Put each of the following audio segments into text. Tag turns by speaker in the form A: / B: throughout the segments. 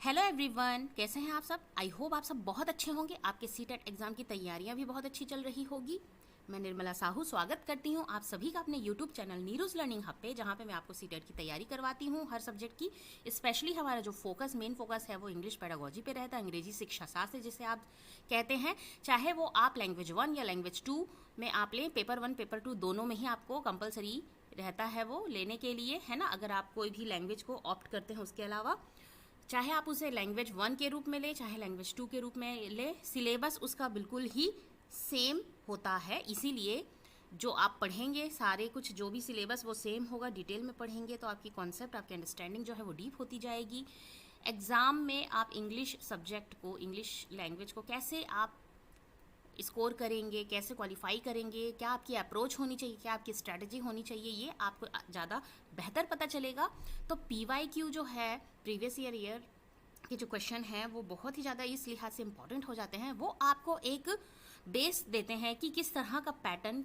A: Hello everyone, कैसे हैं आप सब। आई होप आप सब बहुत अच्छे होंगे। आपके सीटेट एग्जाम की तैयारियां भी बहुत अच्छी चल रही होगी। मैं निर्मला साहू स्वागत करती हूं आप सभी का अपने यूट्यूब चैनल नीरूज लर्निंग हब पे, जहां पे मैं आपको सीटेट की तैयारी करवाती हूं हर सब्जेक्ट की। स्पेशली हमारा जो मेन फोकस है वो इंग्लिश पेडागोजी पे रहता है, अंग्रेजी शिक्षा शास्त्र जिसे आप कहते हैं। चाहे वो आप लैंग्वेज 1 या लैंग्वेज 2 में आप लें, पेपर 1 पेपर 2 दोनों में ही आपको कंपलसरी रहता है वो लेने के लिए, है ना। अगर आप कोई भी लैंग्वेज को ऑप्ट करते हैं उसके अलावा, चाहे आप उसे लैंग्वेज 1 के रूप में ले चाहे लैंग्वेज 2 के रूप में ले, सिलेबस उसका बिल्कुल ही सेम होता है। इसीलिए जो आप पढ़ेंगे सारे कुछ जो भी सिलेबस वो सेम होगा। डिटेल में पढ़ेंगे तो आपकी कॉन्सेप्ट, आपकी अंडरस्टैंडिंग जो है वो डीप होती जाएगी। एग्ज़ाम में आप इंग्लिश सब्जेक्ट को, इंग्लिश लैंग्वेज को कैसे आप स्कोर करेंगे, कैसे क्वालिफाई करेंगे, क्या आपकी अप्रोच होनी चाहिए, क्या आपकी स्ट्रैटेजी होनी चाहिए, ये आपको ज़्यादा बेहतर पता चलेगा। तो PYQ जो है, प्रीवियस ईयर के जो क्वेश्चन हैं वो बहुत ही ज़्यादा इस लिहाज से इम्पॉर्टेंट हो जाते हैं। वो आपको एक बेस देते हैं कि किस तरह का पैटर्न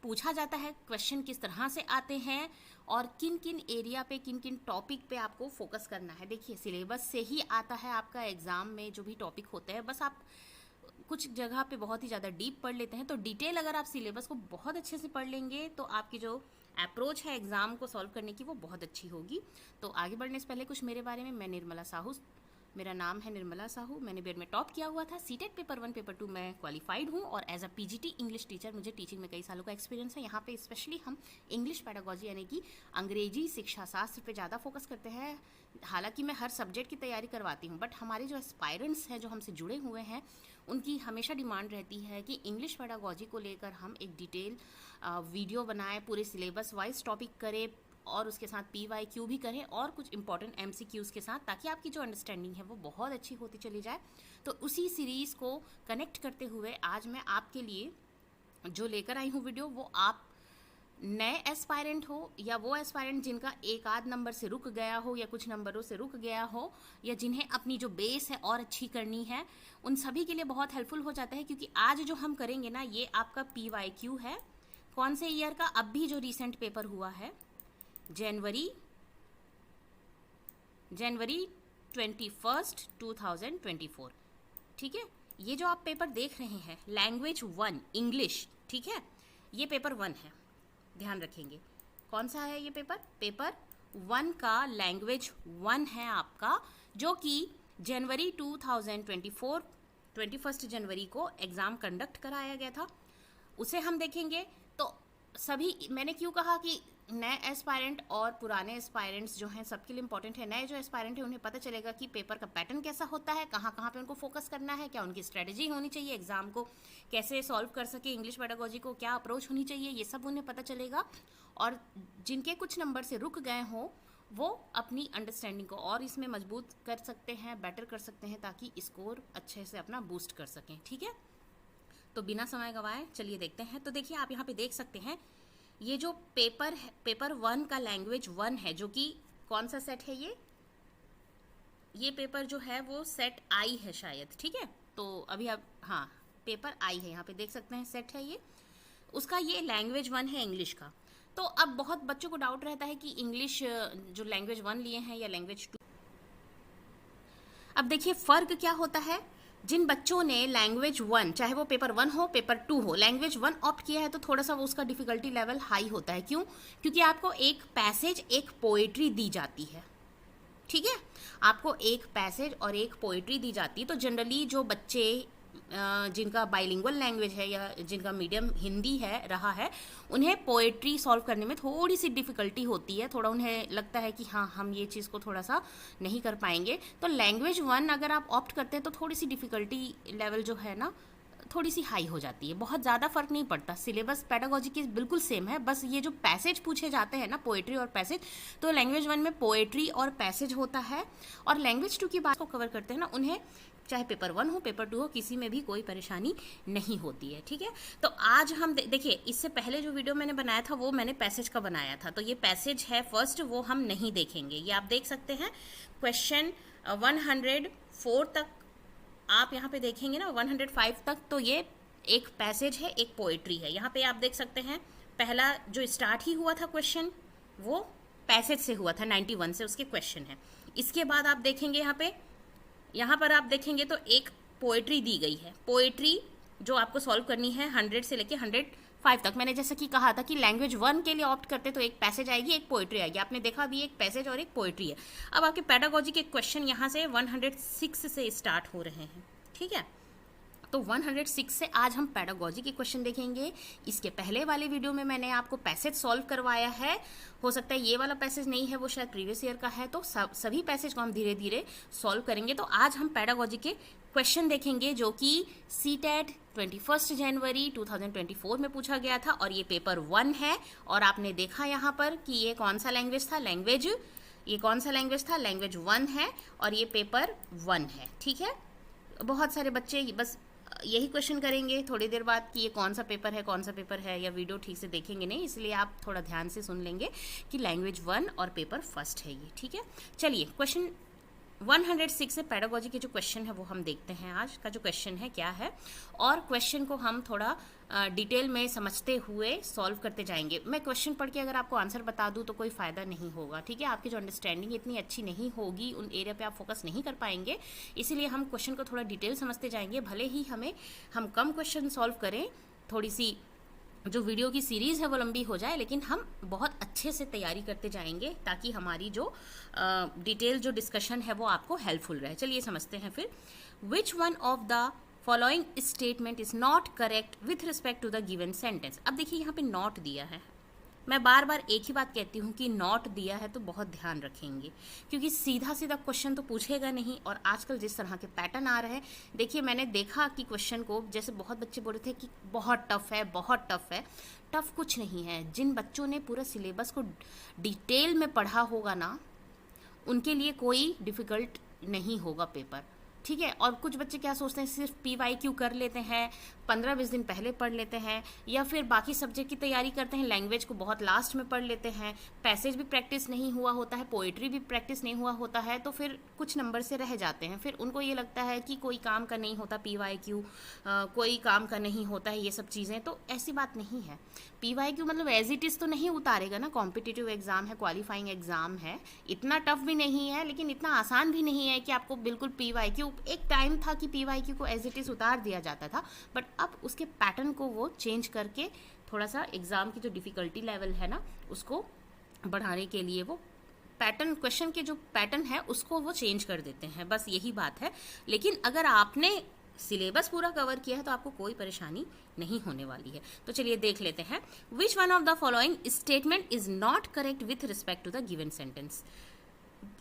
A: पूछा जाता है, क्वेश्चन किस तरह से आते हैं और किन किन एरिया पे, किन किन टॉपिक पे आपको फोकस करना है। देखिए, सिलेबस से ही आता है आपका एग्ज़ाम में जो भी टॉपिक होते हैं। बस आप कुछ जगह पे बहुत ही ज़्यादा डीप पढ़ लेते हैं, तो डिटेल अगर आप सिलेबस को बहुत अच्छे से पढ़ लेंगे तो आपकी जो अप्रोच है एग्ज़ाम को सॉल्व करने की वो बहुत अच्छी होगी। तो आगे बढ़ने से पहले कुछ मेरे बारे में। मैं निर्मला साहू, मेरा नाम है निर्मला साहू। मैंने बीएड में टॉप किया हुआ था। सीटेट पेपर 1 पेपर 2 मैं क्वालिफाइड हूँ और as a PGT English teacher मुझे टीचिंग में कई सालों का एक्सपीरियंस है। यहाँ पे स्पेशली हम इंग्लिश पेडागोजी यानी कि अंग्रेजी शिक्षा शास्त्र पे ज़्यादा फोकस करते हैं। हालांकि मैं हर सब्जेक्ट की तैयारी करवाती हूँ, बट हमारे जो एस्पायरेंट्स हैं, जो हमसे जुड़े हुए हैं, उनकी हमेशा डिमांड रहती है कि इंग्लिश पेडागोजी को लेकर हम एक डिटेल वीडियो बनाएं, पूरे सिलेबस वाइज टॉपिक करें और उसके साथ PYQ भी करें और कुछ इंपॉर्टेंट MCQs के साथ, ताकि आपकी जो अंडरस्टैंडिंग है वो बहुत अच्छी होती चली जाए। तो उसी सीरीज़ को कनेक्ट करते हुए आज मैं आपके लिए जो लेकर आई हूँ वीडियो, वो आप नए एस्पायरेंट हो या वो एस्पायरेंट जिनका एक आध नंबर से रुक गया हो या कुछ नंबरों से रुक गया हो, या जिन्हें अपनी जो बेस है और अच्छी करनी है, उन सभी के लिए बहुत हेल्पफुल हो जाता है। क्योंकि आज जो हम करेंगे ना, ये आपका PYQ है। कौन से ईयर का? अब भी जो रिसेंट पेपर हुआ है, जनवरी 21 2024, ठीक है। ये जो आप पेपर देख रहे हैं, लैंग्वेज 1 इंग्लिश, ठीक है, ये पेपर 1 है, ध्यान रखेंगे। कौन सा है ये पेपर? पेपर 1 का लैंग्वेज 1 है आपका, जो कि जनवरी 2024 21 जनवरी को एग्ज़ाम कंडक्ट कराया गया था, उसे हम देखेंगे। तो सभी, मैंने क्यों कहा कि नए एस्पायरेंट और पुराने एस्पायरेंट्स जो हैं सबके लिए इंपॉर्टेंट है। नए जो एस्पायरेंट है उन्हें पता चलेगा कि पेपर का पैटर्न कैसा होता है, कहाँ कहाँ पे उनको फोकस करना है, क्या उनकी स्ट्रेटजी होनी चाहिए, एग्जाम को कैसे सॉल्व कर सके, इंग्लिश पेडागोजी को क्या अप्रोच होनी चाहिए, ये सब उन्हें पता चलेगा। और जिनके कुछ नंबर से रुक गए हों, वो अपनी अंडरस्टैंडिंग को और इसमें मजबूत कर सकते हैं, बेटर कर सकते हैं, ताकि स्कोर अच्छे से अपना बूस्ट कर सकें, ठीक है। तो बिना समय गंवाए चलिए देखते हैं। तो देखिए, आप यहाँ पे देख सकते हैं, ये जो पेपर है, पेपर 1 का लैंग्वेज 1 है, जो कि कौन सा सेट है, ये पेपर जो है वो सेट I है शायद, ठीक है। तो अभी अब, हाँ, पेपर I है, यहाँ पे देख सकते हैं सेट है ये उसका। ये लैंग्वेज 1 है इंग्लिश का। तो अब बहुत बच्चों को डाउट रहता है कि इंग्लिश जो लैंग्वेज 1 लिए हैं या लैंग्वेज 2। अब देखिए फ़र्क क्या होता है। जिन बच्चों ने लैंग्वेज 1, चाहे वो पेपर 1 हो पेपर 2 हो, लैंग्वेज 1 ऑप्ट किया है, तो थोड़ा सा वो उसका डिफ़िकल्टी लेवल हाई होता है। क्यों? क्योंकि आपको एक पैसेज, एक पोएट्री दी जाती है, ठीक है। आपको एक पैसेज और एक पोएट्री दी जाती है। तो जनरली जो बच्चे जिनका बाइलिंगुअल लैंग्वेज है या जिनका मीडियम हिंदी है रहा है, उन्हें पोएट्री सॉल्व करने में थोड़ी सी डिफ़िकल्टी होती है। थोड़ा उन्हें लगता है कि हाँ, हम ये चीज़ को थोड़ा सा नहीं कर पाएंगे। तो लैंग्वेज 1 अगर आप ऑप्ट करते हैं तो थोड़ी सी डिफ़िकल्टी लेवल जो है ना, थोड़ी सी हाई हो जाती है। बहुत ज़्यादा फ़र्क नहीं पड़ता, सिलेबस पेडागोजी की बिल्कुल सेम है। बस ये जो पैसेज पूछे जाते हैं ना, पोएट्री और पैसेज, तो लैंग्वेज 1 में पोएट्री और पैसेज होता है। और लैंग्वेज 2 की बात को कवर करते हैं ना, उन्हें चाहे पेपर 1 हो पेपर 2 हो, किसी में भी कोई परेशानी नहीं होती है, ठीक है। तो आज हम देखिए, इससे पहले जो वीडियो मैंने बनाया था वो मैंने पैसेज का बनाया था। तो ये पैसेज है फर्स्ट, वो हम नहीं देखेंगे। ये आप देख सकते हैं, क्वेश्चन 104 तक आप यहाँ पे देखेंगे ना, 105 तक। तो ये एक पैसेज है, एक पोएट्री है। यहाँ पे आप देख सकते हैं, पहला जो स्टार्ट ही हुआ था क्वेश्चन, वो पैसेज से हुआ था, 91 से उसके क्वेश्चन है। इसके बाद आप देखेंगे यहाँ पर आप देखेंगे तो एक पोएट्री दी गई है। पोएट्री जो आपको सॉल्व करनी है 100 से लेके 105 तक। मैंने जैसा कि कहा था कि लैंग्वेज 1 के लिए ऑप्ट करते तो एक पैसेज आएगी, एक पोएट्री आएगी। आपने देखा अभी एक पैसेज और एक पोएट्री है। अब आपके पेडागोजी के क्वेश्चन यहाँ से 106 से स्टार्ट हो रहे हैं, ठीक है। तो 106 से आज हम पेडागोजी के क्वेश्चन देखेंगे। इसके पहले वाले वीडियो में मैंने आपको पैसेज सॉल्व करवाया है। हो सकता है ये वाला पैसेज नहीं है, वो शायद प्रीवियस ईयर का है। तो सभी पैसेज को हम धीरे धीरे सॉल्व करेंगे। तो आज हम पेडागोजी के क्वेश्चन देखेंगे जो कि सीटेट 21 जनवरी 2024 में पूछा गया था और ये पेपर 1 है। और आपने देखा यहाँ पर कि ये कौन सा लैंग्वेज था, लैंग्वेज 1 है और ये पेपर 1 है, ठीक है। बहुत सारे बच्चे बस यही क्वेश्चन करेंगे थोड़ी देर बाद कि ये कौन सा पेपर है, या वीडियो ठीक से देखेंगे नहीं, इसलिए आप थोड़ा ध्यान से सुन लेंगे कि लैंग्वेज 1 और पेपर फर्स्ट है ये, ठीक है। चलिए क्वेश्चन 106 से पेडागोजी के जो क्वेश्चन है वो हम देखते हैं। आज का जो क्वेश्चन है क्या है, और क्वेश्चन को हम थोड़ा डिटेल में समझते हुए सॉल्व करते जाएंगे। मैं क्वेश्चन पढ़ के अगर आपको आंसर बता दूं तो कोई फ़ायदा नहीं होगा, ठीक है। आपकी जो अंडरस्टैंडिंग इतनी अच्छी नहीं होगी, उन एरिया पे आप फोकस नहीं कर पाएंगे। इसीलिए हम क्वेश्चन को थोड़ा डिटेल समझते जाएंगे। भले ही हम कम क्वेश्चन सॉल्व करें, थोड़ी सी जो वीडियो की सीरीज़ है वो लंबी हो जाए, लेकिन हम बहुत अच्छे से तैयारी करते जाएंगे ताकि हमारी जो डिटेल जो डिस्कशन है वो आपको हेल्पफुल रहे। चलिए समझते हैं फिर। Which one of the following statement is not correct with respect to the given sentence. अब देखिए यहाँ पे नॉट दिया है। मैं बार बार एक ही बात कहती हूँ कि नॉट दिया है तो बहुत ध्यान रखेंगे, क्योंकि सीधा सीधा क्वेश्चन तो पूछेगा नहीं। और आजकल जिस तरह के पैटर्न आ रहे हैं, देखिए मैंने देखा कि क्वेश्चन को जैसे बहुत बच्चे बोल रहे थे कि बहुत टफ है। टफ कुछ नहीं है। जिन बच्चों ने पूरा सिलेबस को डिटेल में पढ़ा होगा ना, उनके लिए कोई डिफ़िकल्ट नहीं होगा पेपर, ठीक है। और कुछ बच्चे क्या सोचते हैं, सिर्फ PYQ कर लेते हैं, 15-20 दिन पहले पढ़ लेते हैं, या फिर बाकी सब्जेक्ट की तैयारी करते हैं, लैंग्वेज को बहुत लास्ट में पढ़ लेते हैं, पैसेज भी प्रैक्टिस नहीं हुआ होता है, पोएट्री भी प्रैक्टिस नहीं हुआ होता है, तो फिर कुछ नंबर से रह जाते हैं। फिर उनको ये लगता है कि कोई काम का नहीं होता PYQ, कोई काम का नहीं होता है ये सब चीज़ें। तो ऐसी बात नहीं है। PYQ मतलब एज इट इज़ तो नहीं उतारेगा ना। कॉम्पिटिटिव एग्ज़ाम है, क्वालिफाइंग एग्ज़ाम है, इतना टफ भी नहीं है लेकिन इतना आसान भी नहीं है कि आपको बिल्कुल PYQ। एक टाइम था कि PYQ को एज इट इज़ उतार दिया जाता था, बट अब उसके पैटर्न को वो चेंज करके थोड़ा सा एग्ज़ाम की जो डिफ़िकल्टी लेवल है ना उसको बढ़ाने के लिए वो पैटर्न, क्वेश्चन के जो पैटर्न है उसको वो चेंज कर देते हैं, बस यही बात है। लेकिन अगर आपने सिलेबस पूरा कवर किया है तो आपको कोई परेशानी नहीं होने वाली है। तो चलिए देख लेते हैं। Which one of the following statement is not correct with respect to the given sentence.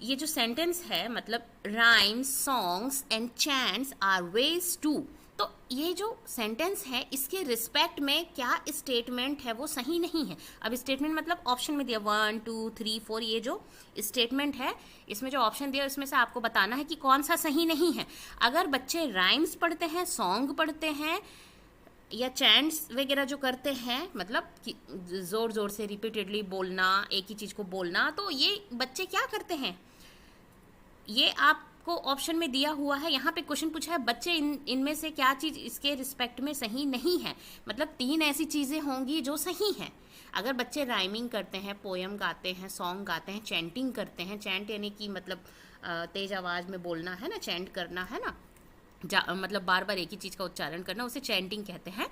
A: ये जो सेंटेंस है मतलब rhymes, songs and chants are ways to. तो ये जो सेंटेंस है इसके रिस्पेक्ट में क्या स्टेटमेंट है वो सही नहीं है। अब स्टेटमेंट मतलब ऑप्शन में दिया 1, 2, 3, 4, ये जो स्टेटमेंट है इसमें जो ऑप्शन दिया इसमें से आपको बताना है कि कौन सा सही नहीं है। अगर बच्चे राइम्स पढ़ते हैं, सॉन्ग पढ़ते हैं या चैंट्स वगैरह जो करते हैं, मतलब कि ज़ोर ज़ोर से रिपीटेडली बोलना, एक ही चीज़ को बोलना, तो ये बच्चे क्या करते हैं, ये आपको ऑप्शन में दिया हुआ है। यहाँ पे क्वेश्चन पूछा है बच्चे इनमें से क्या चीज़ इसके रिस्पेक्ट में सही नहीं है। मतलब 3 ऐसी चीज़ें होंगी जो सही हैं। अगर बच्चे राइमिंग करते हैं, पोएम गाते हैं, सॉन्ग गाते हैं, चैंटिंग करते हैं, चैंट यानी कि मतलब तेज आवाज़ में बोलना है ना, चैंट करना है ना, मतलब बार बार एक ही चीज़ का उच्चारण करना, उसे चैंटिंग कहते हैं।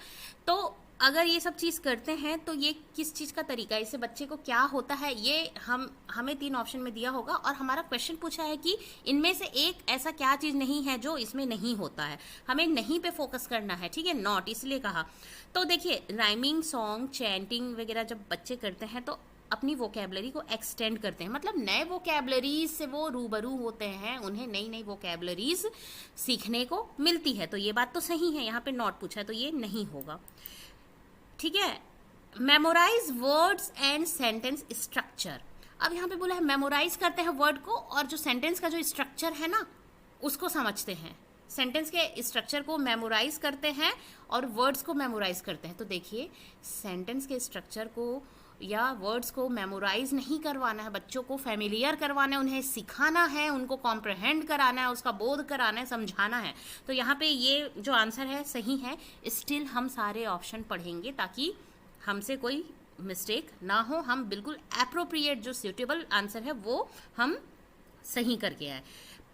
A: तो अगर ये सब चीज़ करते हैं तो ये किस चीज़ का तरीका है, इससे बच्चे को क्या होता है, ये हमें 3 ऑप्शन में दिया होगा। और हमारा क्वेश्चन पूछा है कि इनमें से एक ऐसा क्या चीज़ नहीं है जो इसमें नहीं होता है। हमें नहीं पे फोकस करना है, ठीक है, नॉट इसलिए कहा। तो देखिए राइमिंग, सॉन्ग, चैंटिंग वगैरह जब बच्चे करते हैं तो अपनी वोकैबलरी को एक्सटेंड करते हैं, मतलब नए वोकैबलरीज से वो रूबरू होते हैं, उन्हें नई नई वोकैबलरीज सीखने को मिलती है। तो ये बात तो सही है। यहाँ पे नॉट पूछा है तो ये नहीं होगा, ठीक है। Memorise words and sentence structure. अब यहाँ पे बोला है मेमोराइज करते हैं वर्ड को और जो सेंटेंस का जो स्ट्रक्चर है ना उसको समझते हैं। सेंटेंस के स्ट्रक्चर को मेमोराइज करते हैं और वर्ड्स को मेमोराइज करते हैं। तो देखिए सेंटेंस के स्ट्रक्चर को या वर्ड्स को मेमोराइज नहीं करवाना है, बच्चों को फैमिलियर करवाना है, उन्हें सिखाना है, उनको कॉम्प्रहेंड कराना है, उसका बोध कराना है, समझाना है। तो यहाँ पे ये जो आंसर है सही है। स्टिल हम सारे ऑप्शन पढ़ेंगे ताकि हमसे कोई मिस्टेक ना हो, हम बिल्कुल एप्रोप्रिएट जो सूटेबल आंसर है वो हम सही करके आए।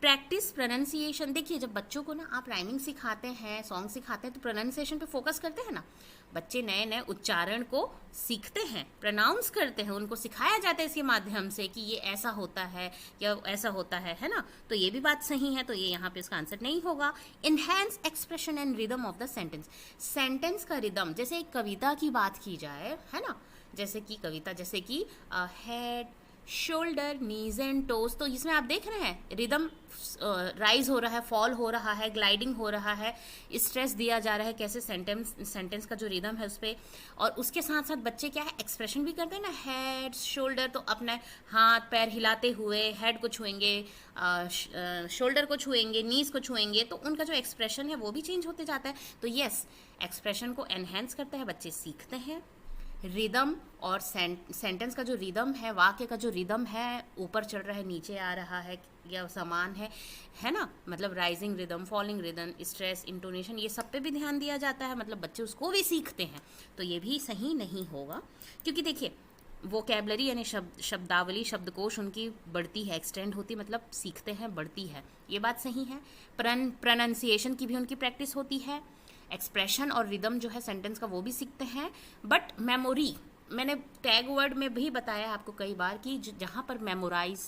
A: Practice pronunciation. देखिए जब बच्चों को ना आप राइमिंग सिखाते हैं, सॉन्ग सिखाते हैं, तो प्रोनाउंसिएशन पे फोकस करते हैं ना। बच्चे नए नए उच्चारण को सीखते हैं, प्रोनाउंस करते हैं, उनको सिखाया जाता है इसके माध्यम से कि ये ऐसा होता है या ऐसा होता है ना। तो ये भी बात सही है, तो ये यहाँ पे इसका आंसर नहीं होगा। Enhance expression and rhythm of the sentence. Sentence का रिदम, जैसे एक कविता की बात की जाए, है ना, जैसे कि कविता, जैसे कि head, shoulder, knees and toes, तो इसमें आप देख रहे हैं रिदम राइज हो रहा है, फॉल हो रहा है, ग्लाइडिंग हो रहा है, स्ट्रेस दिया जा रहा है कैसे सेंटेंस का जो रिदम है उस पर। और उसके साथ साथ बच्चे क्या है, एक्सप्रेशन भी करते हैं ना, हेड, शोल्डर, तो अपना हाथ पैर हिलाते हुए हेड को छुएंगे, शोल्डर को छुएंगे, नीज को छुएंगे, तो उनका जो एक्सप्रेशन है वो भी चेंज होते जाता है। तो यस, एक्सप्रेशन को एनहेंस करता है, बच्चे सीखते हैं। रिदम और सेंटेंस का जो रिदम है, वाक्य का जो रिदम है, ऊपर चढ़ रहा है, नीचे आ रहा है या समान है ना, मतलब rising rhythm, falling rhythm, stress, intonation, ये सब पे भी ध्यान दिया जाता है, मतलब बच्चे उसको भी सीखते हैं। तो ये भी सही नहीं होगा, क्योंकि देखिए वोकैबलरी यानी शब्दावली, शब्दकोश उनकी बढ़ती है, एक्सटेंड होती, मतलब सीखते हैं, बढ़ती है, ये बात सही है। प्रोनाउंसिएशन की भी उनकी प्रैक्टिस होती है। एक्सप्रेशन और रिदम जो है सेंटेंस का वो भी सीखते हैं। बट मेमोरी, मैंने टैग वर्ड में भी बताया आपको कई बार कि जहाँ पर मेमोराइज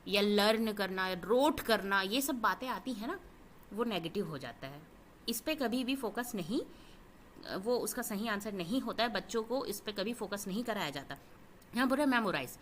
A: या लर्न करना या रोट करना ये सब बातें आती हैं ना, वो नेगेटिव हो जाता है। इस पे कभी भी फोकस नहीं, वो उसका सही आंसर नहीं होता है। बच्चों को इस पे कभी फोकस नहीं कराया जाता। यहाँ बोल रहे मेमोराइज,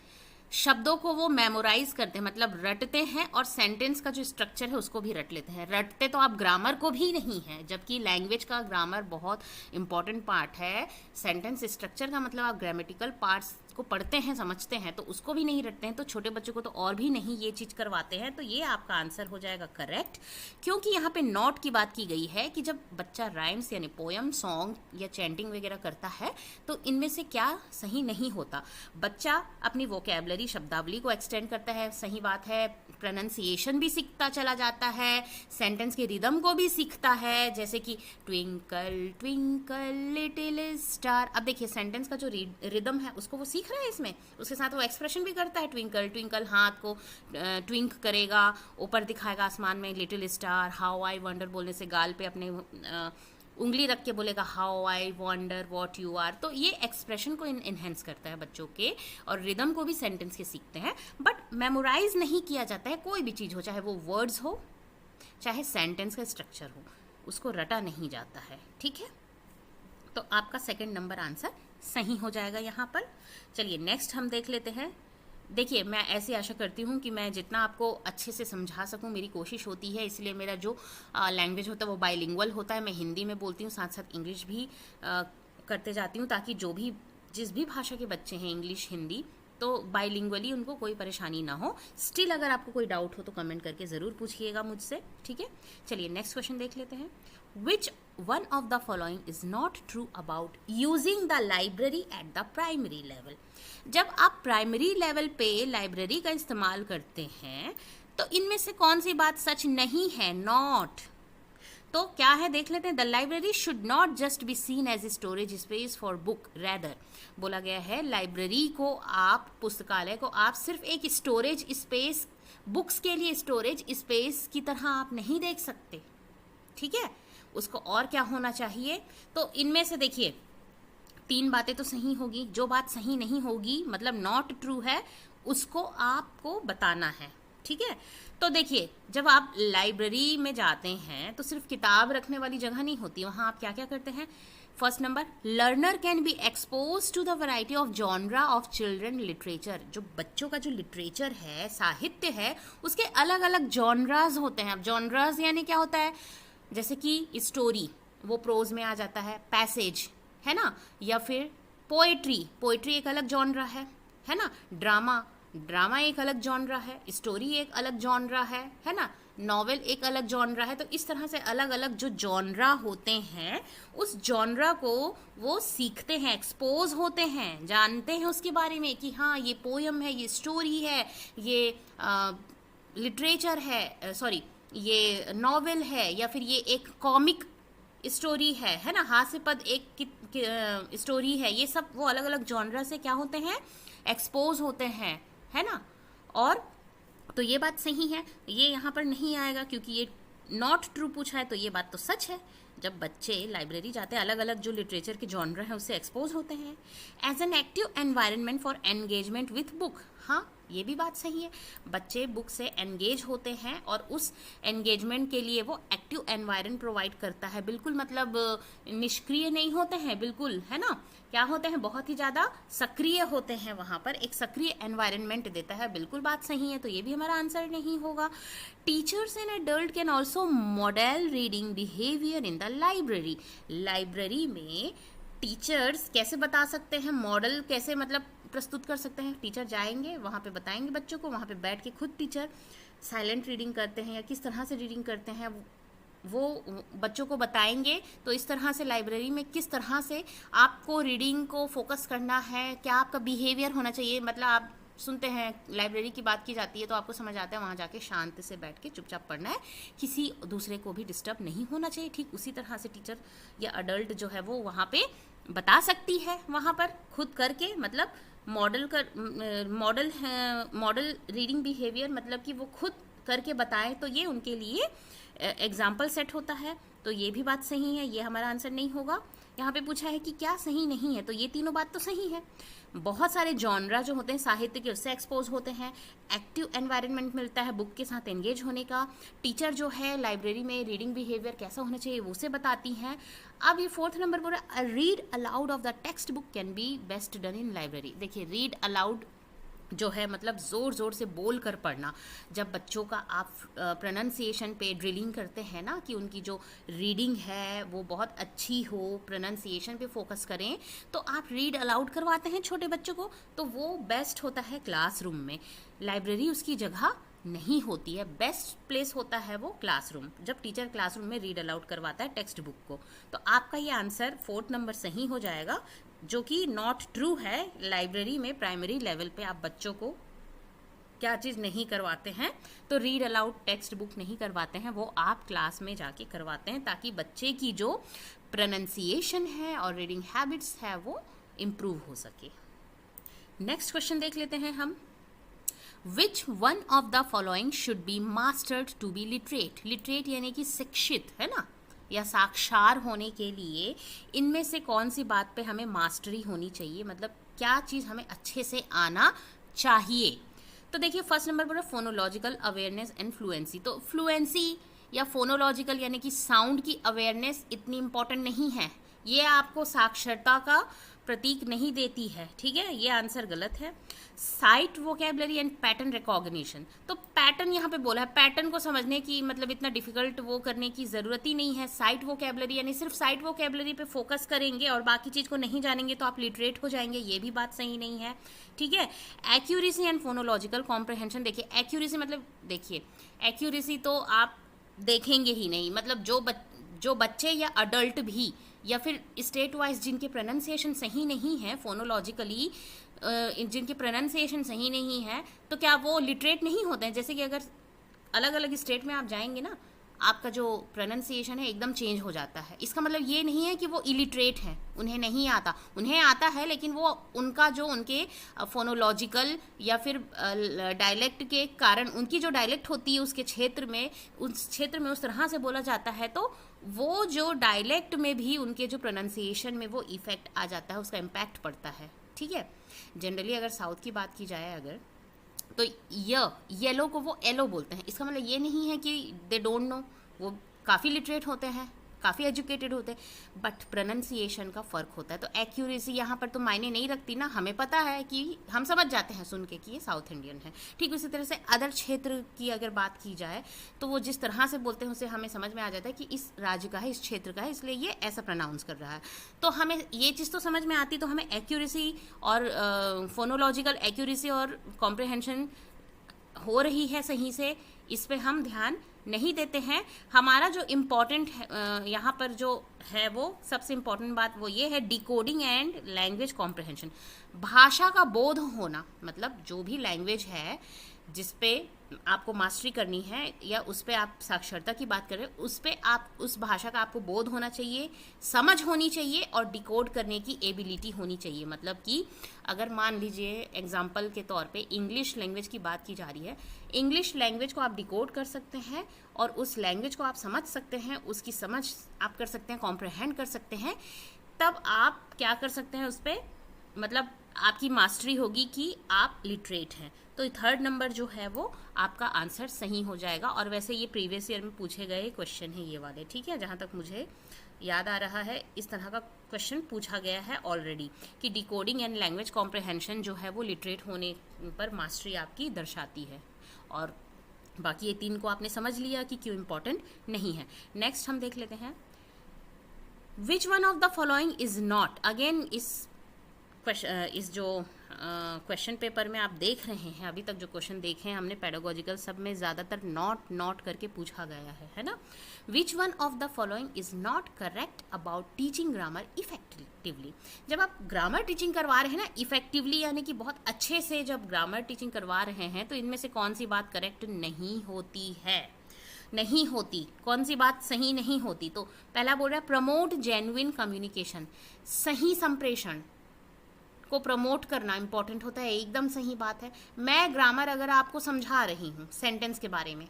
A: शब्दों को वो मेमोराइज करते हैं, मतलब रटते हैं, और सेंटेंस का जो स्ट्रक्चर है उसको भी रट लेते हैं। रटते तो आप ग्रामर को भी नहीं है, जबकि लैंग्वेज का ग्रामर बहुत इंपॉर्टेंट पार्ट है। सेंटेंस स्ट्रक्चर का मतलब आप ग्रामेटिकल पार्ट्स को पढ़ते हैं, समझते हैं, तो उसको भी नहीं रटते हैं। तो छोटे बच्चों को तो और भी नहीं ये चीज़ करवाते हैं। तो ये आपका आंसर हो जाएगा करेक्ट, क्योंकि यहाँ पे नोट की बात की गई है कि जब बच्चा राइम्स यानी पोयम, सॉन्ग या चैंटिंग वगैरह करता है तो इनमें से क्या सही नहीं होता। बच्चा अपनी वोकैबलरी, शब्दावली को एक्सटेंड करता है, सही बात है, प्रोनाउंसिएशन भी सीखता चला जाता है, सेंटेंस के रिदम को भी सीखता है, जैसे कि ट्विंकल ट्विंकल लिटिल स्टार। अब देखिए सेंटेंस का जो रिदम है उसको वो सीख रहा है इसमें, उसके साथ वो एक्सप्रेशन भी करता है। ट्विंकल ट्विंकल, हाथ को ट्विंक करेगा, ऊपर दिखाएगा आसमान में little star. How I wonder बोलने से गाल पे अपने उंगली रख के बोलेगा how I wonder what you are. तो ये एक्सप्रेशन को इनहेंस करता है बच्चों के, और रिदम को भी सेंटेंस के सीखते हैं। बट मेमोराइज नहीं किया जाता है कोई भी चीज़ हो, चाहे वो वर्ड्स हो चाहे सेंटेंस का स्ट्रक्चर हो, उसको रटा नहीं जाता है। ठीक है, तो आपका सेकंड नंबर आंसर सही हो जाएगा यहाँ पर। चलिए नेक्स्ट हम देख लेते हैं। देखिए मैं ऐसी आशा करती हूँ कि मैं जितना आपको अच्छे से समझा सकूँ, मेरी कोशिश होती है, इसलिए मेरा जो लैंग्वेज होता है वो बाइलिंगुअल होता है। मैं हिंदी में बोलती हूँ, साथ साथ इंग्लिश भी करते जाती हूँ, ताकि जो भी जिस भी भाषा के बच्चे हैं, इंग्लिश हिंदी, तो बाइलिंगुअली उनको कोई परेशानी ना हो। स्टिल अगर आपको कोई डाउट हो तो कमेंट करके ज़रूर पूछिएगा मुझसे, ठीक है। चलिए नेक्स्ट क्वेश्चन देख लेते हैं। Which one of the following is not true about using the library at the primary level. जब आप प्राइमरी लेवल पे लाइब्रेरी का इस्तेमाल करते हैं तो इनमें से कौन सी बात सच नहीं है, नॉट। तो क्या है देख लेते हैं। The library should not just be seen as storage space for book, rather बोला गया है लाइब्रेरी को आप, पुस्तकालय को आप सिर्फ एक स्टोरेज स्पेस, बुक्स के लिए स्टोरेज स्पेस की तरह आप नहीं देख सकते, ठीक है। उसको और क्या होना चाहिए। तो इनमें से देखिए 3 बातें तो सही होगी, जो बात सही नहीं होगी मतलब नॉट ट्रू है, उसको आपको बताना है, ठीक है। तो देखिए जब आप लाइब्रेरी में जाते हैं तो सिर्फ किताब रखने वाली जगह नहीं होती, वहाँ आप क्या क्या करते हैं। First number, learner can be expose to the variety of genre of children literature. जो बच्चों का जो लिटरेचर है, साहित्य है, उसके अलग अलग जॉनराज होते हैं। अब जॉनराज यानी क्या होता है, जैसे कि स्टोरी, वो प्रोज में आ जाता है, पैसेज है ना, या फिर पोएट्री, पोएट्री एक अलग जॉनरा है ना, ड्रामा एक अलग जॉनरा है, स्टोरी एक अलग जॉनरा है ना, नॉवेल एक अलग जॉनरा है। तो इस तरह से अलग अलग जो जॉनरा होते हैं, उस जॉनरा को वो सीखते हैं, एक्सपोज होते हैं, जानते हैं उसके बारे में कि हाँ ये पोयम है, ये स्टोरी है, ये लिटरेचर है, सॉरी ये नॉवेल है, या फिर ये एक कॉमिक स्टोरी है ना, हास्य पद एक स्टोरी है, ये सब वो अलग अलग जॉनरा से क्या होते हैं, एक्सपोज होते हैं, है ना। और तो ये बात सही है, ये यहाँ पर नहीं आएगा क्योंकि ये नॉट ट्रू पूछा है, तो ये बात तो सच है। जब बच्चे लाइब्रेरी जाते हैं अलग अलग जो लिटरेचर के जॉनर हैं उससे एक्सपोज होते हैं। As an active environment for engagement with book, हाँ ये भी बात सही है, बच्चे बुक से एंगेज होते हैं और उस एंगेजमेंट के लिए वो एक्टिव एनवायरनमेंट प्रोवाइड करता है, बिल्कुल मतलब निष्क्रिय नहीं होते हैं, बिल्कुल, है ना, क्या होते हैं, बहुत ही ज़्यादा सक्रिय होते हैं, वहाँ पर एक सक्रिय एनवायरनमेंट देता है, बिल्कुल बात सही है, तो ये भी हमारा आंसर नहीं होगा। Teachers and adult can also model reading behaviour in the library, library में टीचर्स कैसे बता सकते हैं, मॉडल कैसे मतलब प्रस्तुत कर सकते हैं, टीचर जाएंगे वहाँ पे बताएंगे बच्चों को, वहाँ पे बैठ के खुद टीचर साइलेंट रीडिंग करते हैं या किस तरह से रीडिंग करते हैं वो बच्चों को बताएंगे। तो इस तरह से लाइब्रेरी में किस तरह से आपको रीडिंग को फोकस करना है, क्या आपका बिहेवियर होना चाहिए, मतलब आप सुनते हैं लाइब्रेरी की बात की जाती है तो आपको समझ आता है वहाँ जाके शांति से बैठ के चुपचाप पढ़ना है, किसी दूसरे को भी डिस्टर्ब नहीं होना चाहिए। ठीक उसी तरह से टीचर या अडल्ट जो है वो वहाँ पे बता सकती है, वहाँ पर खुद करके, मतलब मॉडल रीडिंग बिहेवियर, मतलब कि वो खुद करके बताएं, तो ये उनके लिए एग्जाम्पल सेट होता है, तो ये भी बात सही है, ये हमारा आंसर नहीं होगा। यहाँ पे पूछा है कि क्या सही नहीं है, तो ये तीनों बात तो सही है। बहुत सारे जॉनरा जो होते हैं साहित्य के उससे एक्सपोज होते हैं, एक्टिव एनवायरनमेंट मिलता है बुक के साथ एंगेज होने का, टीचर जो है लाइब्रेरी में रीडिंग बिहेवियर कैसा होना चाहिए वो से बताती हैं। अब ये 4th नंबर पर read aloud of the text book can be best done in library. देखिए रीड अलाउड जो है मतलब ज़ोर ज़ोर से बोल कर पढ़ना, जब बच्चों का आप प्रोनाउंसिएशन पे ड्रिलिंग करते हैं ना कि उनकी जो रीडिंग है वो बहुत अच्छी हो, प्रोनाउंसिएशन पे फोकस करें, तो आप रीड अलाउड करवाते हैं छोटे बच्चों को, तो वो बेस्ट होता है क्लासरूम में, लाइब्रेरी उसकी जगह नहीं होती है, बेस्ट प्लेस होता है वो क्लासरूम, जब टीचर क्लासरूम में रीड अलाउड करवाता है टेक्स्ट बुक को। तो आपका ये आंसर 4th नंबर सही हो जाएगा, जो कि नॉट ट्रू है। लाइब्रेरी में प्राइमरी लेवल पे आप बच्चों को क्या चीज़ नहीं करवाते हैं, तो रीड अलाउड टेक्स्ट बुक नहीं करवाते हैं, वो आप क्लास में जाके करवाते हैं ताकि बच्चे की जो प्रोनाउंसिएशन है और रीडिंग हैबिट्स है वो इम्प्रूव हो सके। नेक्स्ट क्वेश्चन देख लेते हैं हम। Which one of the following should be mastered to be literate, literate यानी कि शिक्षित, है ना, या साक्षर होने के लिए इनमें से कौन सी बात पे हमें मास्टरी होनी चाहिए, मतलब क्या चीज़ हमें अच्छे से आना चाहिए। तो देखिए 1st नंबर पर फोनोलॉजिकल अवेयरनेस एंड फ्लुएंसी, तो फ्लुएंसी या फोनोलॉजिकल यानी कि साउंड की अवेयरनेस इतनी इम्पॉर्टेंट नहीं है, ये आपको साक्षरता का प्रतीक नहीं देती है, ठीक है, ये आंसर गलत है। Site vocabulary and pattern recognition, तो पैटर्न यहाँ पे बोला है, पैटर्न को समझने की मतलब इतना डिफिकल्ट वो करने की ज़रूरत ही नहीं है। साइट वोकेबलरी यानी सिर्फ साइट वोकेबलरी पे फोकस करेंगे और बाकी चीज़ को नहीं जानेंगे तो आप लिटरेट हो जाएंगे, ये भी बात सही नहीं है, ठीक है। एक्यूरेसी एंड फोनोलॉजिकल कॉम्प्रहेंशन, देखिए एक्यूरेसी मतलब देखिए एक्यूरेसी तो आप देखेंगे ही नहीं, मतलब जो बच्चे या अडल्ट भी या फिर स्टेट वाइज जिनके प्रोनाउंसिएशन सही नहीं है, फोनोलॉजिकली जिनके प्रोनाउंसिएशन सही नहीं है, तो क्या वो लिटरेट नहीं होते हैं। जैसे कि अगर अलग अलग स्टेट में आप जाएंगे ना, आपका जो प्रोनाउंसिएशन है एकदम चेंज हो जाता है, इसका मतलब ये नहीं है कि वो इलिटरेट हैं, उन्हें नहीं आता, उन्हें आता है, लेकिन वो उनका जो उनके फोनोलॉजिकल या फिर डायलेक्ट के कारण उनकी जो डायलेक्ट होती है उसके क्षेत्र में, उस क्षेत्र में उस तरह से बोला जाता है, तो वो जो डायलेक्ट में भी उनके जो प्रोनाउंसिएशन में वो इफेक्ट आ जाता है, उसका इम्पैक्ट पड़ता है, ठीक है। जनरली अगर साउथ की बात की जाए अगर, तो येलो को वो येलो बोलते हैं, इसका मतलब ये नहीं है कि दे डोंट नो, वो काफ़ी लिटरेट होते हैं, काफ़ी एजुकेटेड होते हैं, बट प्रोनाउंसिएशन का फ़र्क होता है। तो एक्यूरेसी यहाँ पर तो मायने नहीं रखती ना, हमें पता है कि हम समझ जाते हैं सुन के कि ये साउथ इंडियन है, ठीक उसी तरह से अदर क्षेत्र की अगर बात की जाए तो वो जिस तरह से बोलते हैं उसे हमें समझ में आ जाता है कि इस राज्य का है, इस क्षेत्र का है, इसलिए ये ऐसा प्रोनाउंस कर रहा है, तो हमें ये चीज़ तो समझ में आती, तो हमें एक्यूरेसी और फोनोलॉजिकल एक्यूरेसी और कॉम्प्रहेंशन हो रही है सही से, इस पे हम ध्यान नहीं देते हैं। हमारा जो इम्पॉर्टेंट यहाँ पर जो है वो सबसे इम्पॉर्टेंट बात वो ये है डिकोडिंग एंड लैंग्वेज कॉम्प्रहेंशन, भाषा का बोध होना, मतलब जो भी लैंग्वेज है जिस पे आपको मास्टरी करनी है या उस पे आप साक्षरता की बात कर रहे हैं, उस पे आप उस भाषा का आपको बोध होना चाहिए, समझ होनी चाहिए और डिकोड करने की एबिलिटी होनी चाहिए। मतलब कि अगर मान लीजिए एग्जाम्पल के तौर पे इंग्लिश लैंग्वेज की बात की जा रही है, इंग्लिश लैंग्वेज को आप डिकोड कर सकते हैं और उस लैंग्वेज को आप समझ सकते हैं, उसकी समझ आप कर सकते हैं, कॉम्प्रहेंड कर सकते हैं, तब आप क्या कर सकते हैं उस पर, मतलब आपकी मास्टरी होगी कि आप लिटरेट हैं। तो थर्ड नंबर जो है वो आपका आंसर सही हो जाएगा। और वैसे ये प्रीवियस ईयर में पूछे गए क्वेश्चन है ये वाले, ठीक है, जहाँ तक मुझे याद आ रहा है इस तरह का क्वेश्चन पूछा गया है ऑलरेडी कि डिकोडिंग एंड लैंग्वेज कॉम्प्रहेंशन जो है वो लिटरेट होने पर मास्टरी आपकी दर्शाती है। और बाकी ये 3 को आपने समझ लिया कि क्यों इम्पोर्टेंट नहीं है। नेक्स्ट हम देख लेते हैं, which one of the following is not. Again इस जो क्वेश्चन पेपर में आप देख रहे हैं, अभी तक जो क्वेश्चन देखे हैं हमने पेडागोजिकल, सब में ज़्यादातर नॉट करके पूछा गया है ना। विच one of the following is not correct about teaching grammar effectively. जब आप ग्रामर टीचिंग करवा रहे हैं ना इफेक्टिवली, यानी कि बहुत अच्छे से जब ग्रामर टीचिंग करवा रहे हैं, तो इनमें से कौन सी बात करेक्ट नहीं होती है, नहीं होती, कौन सी बात सही नहीं होती। तो पहला बोल रहा है प्रमोट जेन्युइन कम्युनिकेशन, सही संप्रेषण को प्रमोट करना इंपॉर्टेंट होता है, एकदम सही बात है। मैं ग्रामर अगर आपको समझा रही हूँ सेंटेंस के बारे में,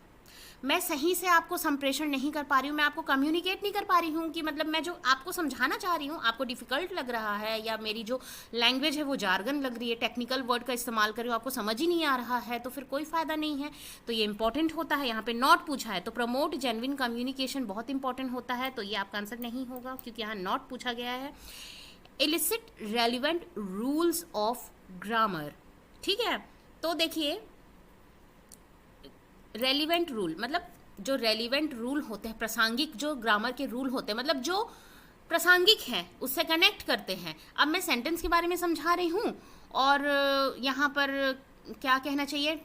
A: मैं सही से आपको संप्रेषण नहीं कर पा रही हूँ, मैं आपको कम्युनिकेट नहीं कर पा रही हूँ कि मतलब मैं जो आपको समझाना चाह रही हूँ आपको डिफिकल्ट लग रहा है, या मेरी जो लैंग्वेज है वो जार्गन लग रही है, टेक्निकल वर्ड का इस्तेमाल कर रही हूँ, आपको समझ ही नहीं आ रहा है, तो फिर कोई फ़ायदा नहीं है। तो ये इंपॉर्टेंट होता है। यहाँ पे नॉट पूछा है तो प्रमोट जेन्युइन कम्युनिकेशन बहुत इंपॉर्टेंट होता है, तो ये आपका आंसर नहीं होगा क्योंकि यहाँ नॉट पूछा गया है। Illicit relevant rules of grammar, ठीक है। तो देखिए रेलिवेंट रूल मतलब जो रेलिवेंट रूल होते हैं, प्रासंगिक जो ग्रामर के रूल होते हैं, मतलब जो प्रासंगिक हैं उससे कनेक्ट करते हैं। अब मैं सेंटेंस के बारे में समझा रही हूँ और यहाँ पर क्या कहना चाहिए,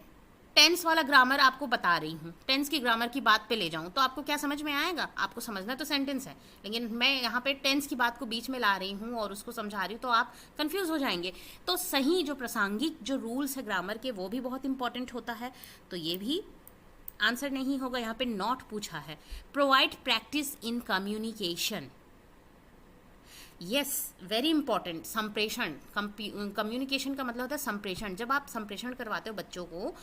A: टेंस वाला ग्रामर आपको बता रही हूँ, टेंस की ग्रामर की बात पे ले जाऊँ तो आपको क्या समझ में आएगा, आपको समझना तो सेंटेंस है, लेकिन मैं यहाँ पे टेंस की बात को बीच में ला रही हूँ और उसको समझा रही हूँ तो आप कंफ्यूज हो जाएंगे। तो सही जो प्रासंगिक जो रूल्स है ग्रामर के वो भी बहुत इंपॉर्टेंट होता है, तो ये भी आंसर नहीं होगा। यहाँ पे नॉट पूछा है। Provide practice in communication, yes very important. संप्रेषण, कम्युनिकेशन का मतलब होता है संप्रेषण। जब आप संप्रेषण करवाते हो बच्चों को,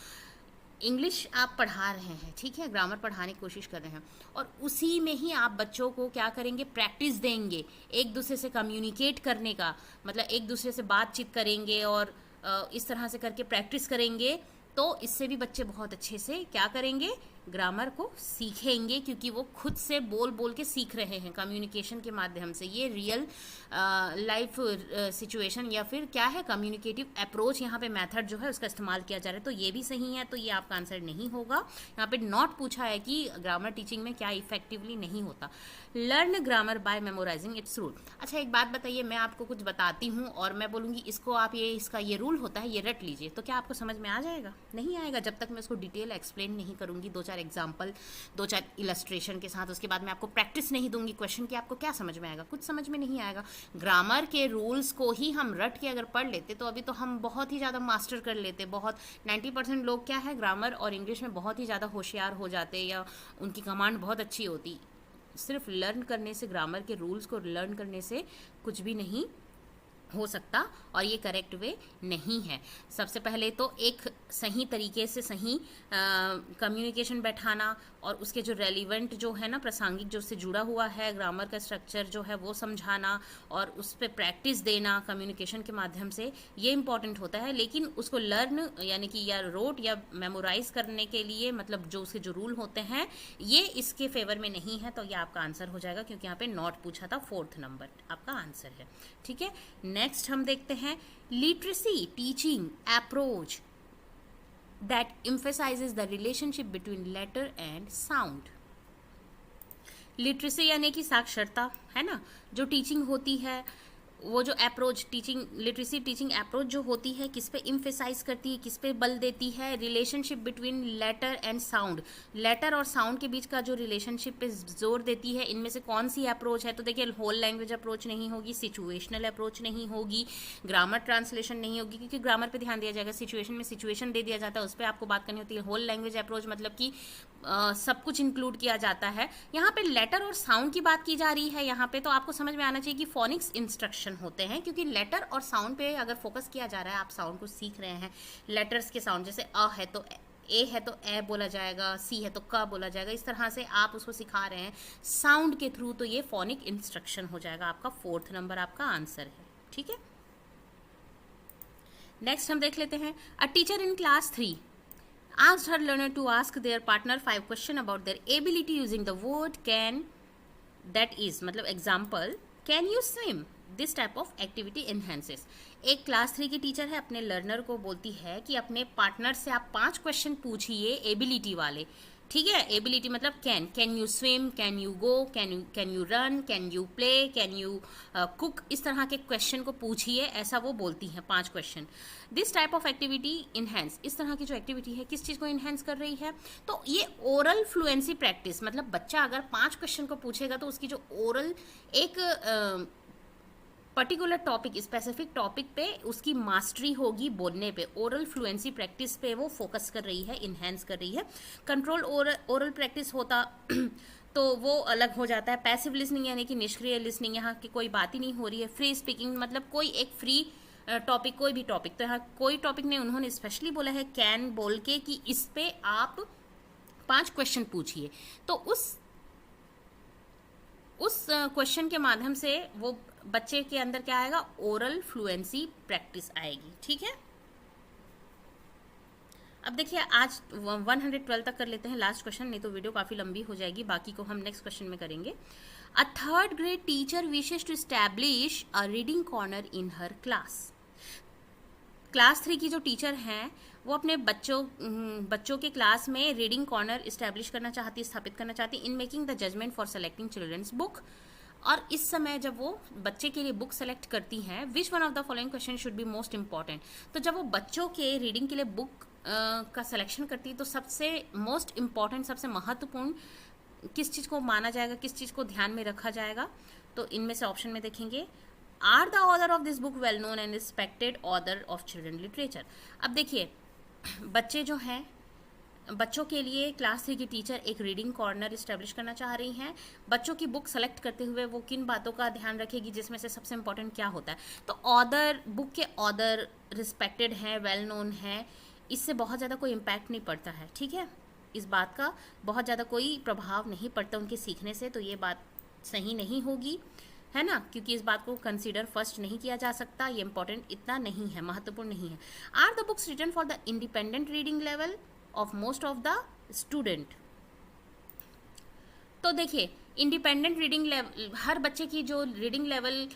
A: इंग्लिश आप पढ़ा रहे हैं, ठीक है, ग्रामर पढ़ाने की कोशिश कर रहे हैं और उसी में ही आप बच्चों को क्या करेंगे, प्रैक्टिस देंगे एक दूसरे से कम्युनिकेट करने का, मतलब एक दूसरे से बातचीत करेंगे और इस तरह से करके प्रैक्टिस करेंगे, तो इससे भी बच्चे बहुत अच्छे से क्या करेंगे, ग्रामर को सीखेंगे, क्योंकि वो खुद से बोल बोल के सीख रहे हैं कम्युनिकेशन के माध्यम से। ये रियल लाइफ सिचुएशन या फिर क्या है, कम्युनिकेटिव अप्रोच यहाँ पे मेथड जो है उसका इस्तेमाल किया जा रहा है, तो ये भी सही है, तो ये आपका आंसर नहीं होगा। यहाँ पे नॉट पूछा है कि ग्रामर टीचिंग में क्या इफेक्टिवली नहीं होता। Learn grammar by memorising its rule. अच्छा एक बात बताइए, मैं आपको कुछ बताती हूँ और मैं बोलूँगी इसको आप ये इसका ये रूल होता है, ये रट लीजिए, तो क्या आपको समझ में आ जाएगा? नहीं आएगा जब तक मैं उसको डिटेल एक्सप्लेन नहीं करूँगी, 2-4 एग्जाम्पल, 2-4 इलस्ट्रेशन के साथ, उसके बाद मैं आपको प्रैक्टिस नहीं दूंगी क्वेश्चन की, आपको क्या समझ में आएगा? कुछ समझ में नहीं आएगा। ग्रामर के रूल्स को ही हम रट के अगर पढ़ लेते तो अभी तो हम बहुत ही ज़्यादा मास्टर कर लेते। बहुत 90% लोग क्या है, ग्रामर और इंग्लिश में बहुत ही ज़्यादा होशियार हो जाते या उनकी कमांड बहुत अच्छी होती। सिर्फ लर्न करने से, ग्रामर के रूल्स को लर्न करने से कुछ भी नहीं हो सकता और ये करेक्ट वे नहीं है। सबसे पहले तो एक सही तरीके से सही कम्युनिकेशन बैठाना और उसके जो रेलिवेंट जो है ना, प्रासंगिक जो उससे जुड़ा हुआ है ग्रामर का स्ट्रक्चर जो है वो समझाना और उस पर प्रैक्टिस देना कम्युनिकेशन के माध्यम से, ये इंपॉर्टेंट होता है। लेकिन उसको लर्न यानी कि या रोट या मेमोराइज करने के लिए, मतलब जो उसके जो रूल होते हैं, ये इसके फेवर में नहीं है, तो ये आपका आंसर हो जाएगा क्योंकि यहाँ पे नॉट पूछा था, 4th नंबर आपका आंसर है। ठीक है, नेक्स्ट हम देखते हैं literacy teaching approach that emphasizes the relationship between letter and sound। Literacy यानी कि साक्षरता है ना, जो टीचिंग होती है वो जो approach teaching literacy teaching approach जो होती है किस पे इम्फेसाइज करती है, किस पे बल देती है, relationship between letter and sound, letter और साउंड के बीच का जो रिलेशनशिप पे जोर देती है, इनमें से कौन सी अप्रोच है। तो देखिए होल लैंग्वेज अप्रोच नहीं होगी, सिचुएशनल अप्रोच नहीं होगी, ग्रामर ट्रांसलेशन नहीं होगी, क्योंकि ग्रामर पे ध्यान दिया जाएगा, सिचुएशन में सिचुएशन दे दिया जाता है, उस पर आपको बात करनी होती है। होल लैंग्वेज अप्रोच मतलब कि सब कुछ इंक्लूड किया जाता है। यहाँ पे लेटर और साउंड की बात की जा रही है यहाँ पे, तो आपको समझ में आना चाहिए कि फोनिक्स इंस्ट्रक्शन होते हैं, क्योंकि लेटर और साउंड पे अगर फोकस किया जा रहा है, आप साउंड को सीख रहे हैं, लेटर्स के साउंड, जैसे अ है तो ए है तो ए बोला जाएगा, सी है तो क बोला जाएगा, इस तरह से आप उसको सिखा रहे हैं साउंड के थ्रू, तो ये फोनिक इंस्ट्रक्शन हो जाएगा। आपका 4th नंबर आपका आंसर है, ठीक है। नेक्स्ट हम देख लेते हैं। A teacher in class 3 asked her learner to ask their partner 5 questions about their ability using the word can, that is मतलब example can you swim, this type of activity enhances। एक class 3 की teacher है, अपने learner को बोलती है कि अपने पार्टनर से आप 5 क्वेश्चन पूछिए एबिलिटी वाले, ठीक है। एबिलिटी मतलब can you swim, can you go, can you run, can you play, can you cook, इस तरह के क्वेश्चन को पूछिए, ऐसा वो बोलती हैं 5 question. This type of activity enhance, इस तरह की जो एक्टिविटी है किस चीज़ को इनहेंस कर रही है, तो ये ओरल फ्लुएंसी प्रैक्टिस, मतलब बच्चा अगर 5 क्वेश्चन को पूछेगा तो उसकी जो ओरल एक पर्टिकुलर टॉपिक, स्पेसिफिक टॉपिक पे उसकी मास्टरी होगी बोलने पे, ओरल फ्लुएंसी प्रैक्टिस पे वो फोकस कर रही है, इन्हेंस कर रही है। कंट्रोल ओरल प्रैक्टिस होता तो वो अलग हो जाता है। पैसिव लिसनिंग यानी कि निष्क्रिय लिसनिंग, यहाँ की कोई बात ही नहीं हो रही है। फ्री स्पीकिंग मतलब कोई एक फ्री टॉपिक, कोई भी टॉपिक, तो यहाँ कोई टॉपिक नहीं, उन्होंने स्पेशली बोला है कैन बोल के कि इस पे आप 5 क्वेश्चन पूछिए, तो उस क्वेश्चन के माध्यम से वो बच्चे के अंदर क्या आएगा, ओरल फ्लुएंसी प्रैक्टिस आएगी, ठीक है। अब देखिए आज 112 तक कर लेते हैं, लास्ट क्वेश्चन, नहीं तो वीडियो काफ़ी लंबी हो जाएगी, बाकी को हम नेक्स्ट क्वेश्चन में करेंगे। A 3rd grade teacher wishes to establish a reading corner in her class. Class 3 की जो टीचर हैं वो अपने बच्चों के क्लास में रीडिंग कॉर्नर इस्टेब्लिश करना चाहती, स्थापित करना चाहती, in making the judgment for selecting children's book. और इस समय जब वो बच्चे के लिए बुक सेलेक्ट करती हैं, which one of the following question should be most important, तो जब वो बच्चों के रीडिंग के लिए बुक का सिलेक्शन करती है तो सबसे मोस्ट इम्पॉर्टेंट, सबसे महत्वपूर्ण किस चीज़ को माना जाएगा, किस चीज़ को ध्यान में रखा जाएगा, तो इनमें से ऑप्शन में देखेंगे are the author of this book well known and respected author of children literature. अब देखिए बच्चे जो हैं, बच्चों के लिए क्लास 3 की टीचर एक रीडिंग कॉर्नर इस्टेब्लिश करना चाह रही हैं। बच्चों की बुक सेलेक्ट करते हुए वो किन बातों का ध्यान रखेगी, जिसमें से सबसे इंपॉर्टेंट क्या होता है, तो ऑथर, बुक के ऑथर रिस्पेक्टेड हैं, वेल नोन है, इससे बहुत ज़्यादा कोई इम्पैक्ट नहीं पड़ता है, ठीक है। इस बात का बहुत ज़्यादा कोई प्रभाव नहीं पड़ता उनके सीखने से, तो ये बात सही नहीं होगी, है ना, क्योंकि इस बात को कंसीडर फर्स्ट नहीं किया जा सकता, ये इंपॉर्टेंट इतना नहीं है, महत्वपूर्ण नहीं है। Are the books written for the independent reading level of most of the student. तो देखिए इंडिपेंडेंट रीडिंग लेवल, हर बच्चे की जो रीडिंग लेवल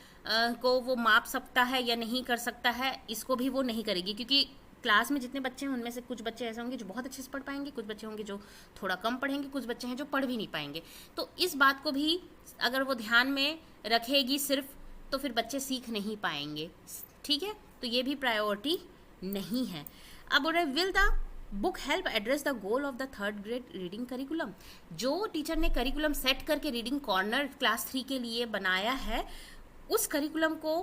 A: को वो माप सकता है या नहीं कर सकता है, इसको भी वो नहीं करेगी, क्योंकि क्लास में जितने बच्चे हैं उनमें से कुछ बच्चे ऐसे होंगे जो बहुत अच्छे से पढ़ पाएंगे, कुछ बच्चे होंगे जो थोड़ा कम पढ़ेंगे, कुछ बच्चे हैं जो पढ़ भी नहीं पाएंगे। तो इस बात को भी अगर वो ध्यान में रखेगी सिर्फ, तो फिर बच्चे सीख नहीं पाएंगे, ठीक है। तो ये भी प्रायोरिटी नहीं है। अब बोल रहे will the book help address the goal of the 3rd grade reading curriculum. जो टीचर ने करिकुलम सेट करके रीडिंग कॉर्नर क्लास 3 के लिए बनाया है, उस करिकुलम को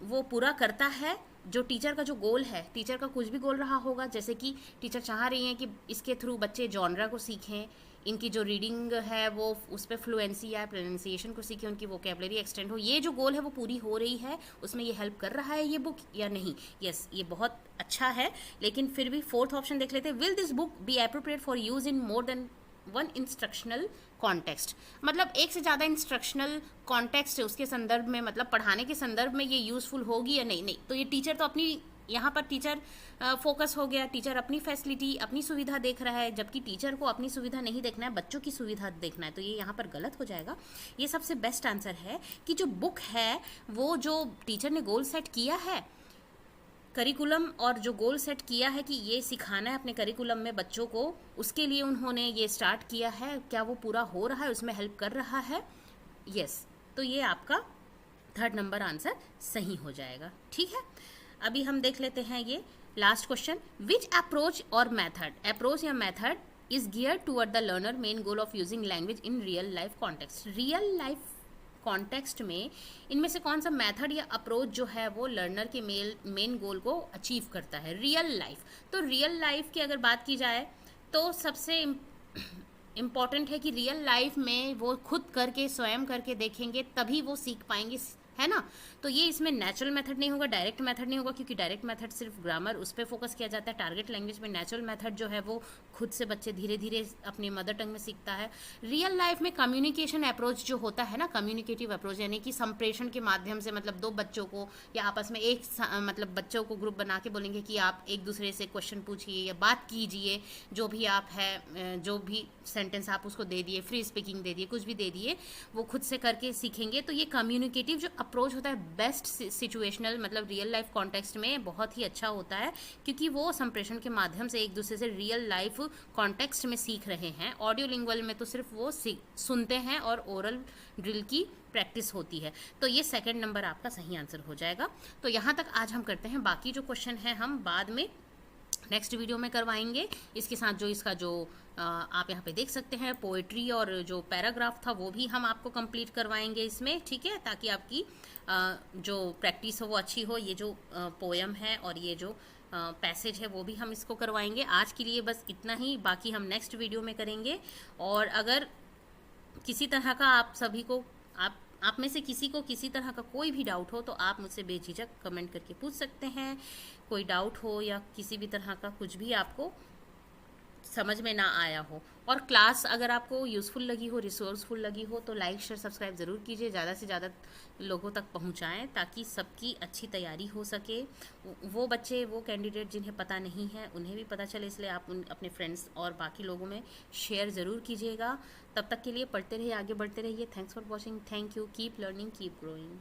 A: वो पूरा करता है। जो टीचर का जो गोल है, टीचर का कुछ भी गोल रहा होगा, जैसे कि टीचर चाह रही हैं कि इसके थ्रू बच्चे जॉनरा को सीखें, इनकी जो रीडिंग है वो उस पर फ्लुएंसी या प्रोनाउंसिएशन को सीखें, उनकी वोकैबुलरी एक्सटेंड हो, ये जो गोल है वो पूरी हो रही है, उसमें ये हेल्प कर रहा है ये बुक या नहीं। यस, ये बहुत अच्छा है, लेकिन फिर भी 4th ऑप्शन देख लेते हैं। Will this book be appropriate for use in more than one instructional context, मतलब एक से ज़्यादा इंस्ट्रक्शनल कॉन्टेक्स्ट है उसके संदर्भ में, मतलब पढ़ाने के संदर्भ में ये यूज़फुल होगी या नहीं। तो ये टीचर तो अपनी, यहाँ पर टीचर फोकस हो गया, टीचर अपनी फैसिलिटी, अपनी सुविधा देख रहा है, jabki टीचर को अपनी सुविधा नहीं देखना है, बच्चों की सुविधा देखना है, तो ये यहाँ पर गलत हो जाएगा। ये सबसे बेस्ट आंसर है कि जो बुक है वो जो टीचर ने गोल सेट किया है करिकुलम, और जो गोल सेट किया है कि ये सिखाना है अपने करिकुलम में बच्चों को, उसके लिए उन्होंने ये स्टार्ट किया है, क्या वो पूरा हो रहा है, उसमें हेल्प कर रहा है। यस, तो ये आपका थर्ड नंबर आंसर सही हो जाएगा। ठीक है, अभी हम देख लेते हैं ये लास्ट क्वेश्चन। विच अप्रोच और मेथड, अप्रोच या method is gear toward the learner main goal of using language in real life context. Real life context में इनमें से कौन सा मेथड या अप्रोच जो है वो लर्नर के मेन गोल को अचीव करता है रियल लाइफ। तो रियल लाइफ की अगर बात की जाए तो सबसे इम्पॉर्टेंट है कि रियल लाइफ में वो खुद करके स्वयं करके देखेंगे तभी वो सीख पाएंगे, है ना। तो ये इसमें नेचुरल मेथड नहीं होगा, डायरेक्ट मेथड नहीं होगा, क्योंकि डायरेक्ट मेथड सिर्फ ग्रामर उस पर फोकस किया जाता है। टारगेट लैंग्वेज में नेचुरल मेथड जो है वो खुद से बच्चे धीरे धीरे अपनी मदर टंग में सीखता है। रियल लाइफ में कम्युनिकेशन अप्रोच जो होता है ना, कम्युनिकेटिव अप्रोच, यानी कि संप्रेषण के माध्यम से, मतलब दो बच्चों को या आपस में एक मतलब बच्चों को ग्रुप बना के बोलेंगे कि आप एक दूसरे से क्वेश्चन पूछिए या बात कीजिए, जो भी आप है, जो भी सेंटेंस आप उसको दे दिए, फ्री स्पीकिंग दे दिए, कुछ भी दे दिए, वो खुद से करके सीखेंगे। तो ये कम्युनिकेटिव जो अप्रोच होता है बेस्ट सिचुएशनल मतलब रियल लाइफ कॉन्टेक्स्ट में बहुत ही अच्छा होता है, क्योंकि वो संप्रेषण के माध्यम से एक दूसरे से रियल लाइफ कॉन्टेक्स्ट में सीख रहे हैं। ऑडियो लिंगुअल में तो सिर्फ वो सुनते हैं और ओरल ड्रिल की प्रैक्टिस होती है। तो ये सेकंड नंबर आपका सही आंसर हो जाएगा। तो यहाँ तक आज हम करते हैं, बाकी जो क्वेश्चन है हम बाद में नेक्स्ट वीडियो में करवाएंगे। इसके साथ जो इसका जो आप यहाँ पे देख सकते हैं पोएट्री और जो पैराग्राफ था वो भी हम आपको कंप्लीट करवाएंगे इसमें, ठीक है, ताकि आपकी जो प्रैक्टिस हो वो अच्छी हो। ये जो पोएम है और ये जो पैसेज है वो भी हम इसको करवाएंगे। आज के लिए बस इतना ही, बाकी हम नेक्स्ट वीडियो में करेंगे। और अगर किसी तरह का आप सभी को आप में से किसी को किसी तरह का कोई भी डाउट हो तो आप मुझसे बेझिझक कमेंट करके पूछ सकते हैं। कोई डाउट हो या किसी भी तरह का कुछ भी आपको समझ में ना आया हो, और क्लास अगर आपको यूज़फुल लगी हो, रिसोर्सफुल लगी हो, तो लाइक शेयर सब्सक्राइब ज़रूर कीजिए, ज़्यादा से ज़्यादा लोगों तक पहुंचाएं ताकि सबकी अच्छी तैयारी हो सके। वो बच्चे, वो कैंडिडेट जिन्हें पता नहीं है उन्हें भी पता चले, इसलिए आप अपने फ्रेंड्स और बाकी लोगों में शेयर ज़रूर कीजिएगा। तब तक के लिए पढ़ते रहिए, आगे बढ़ते रहिए। Thanks for watching, thank you, keep learning, keep growing.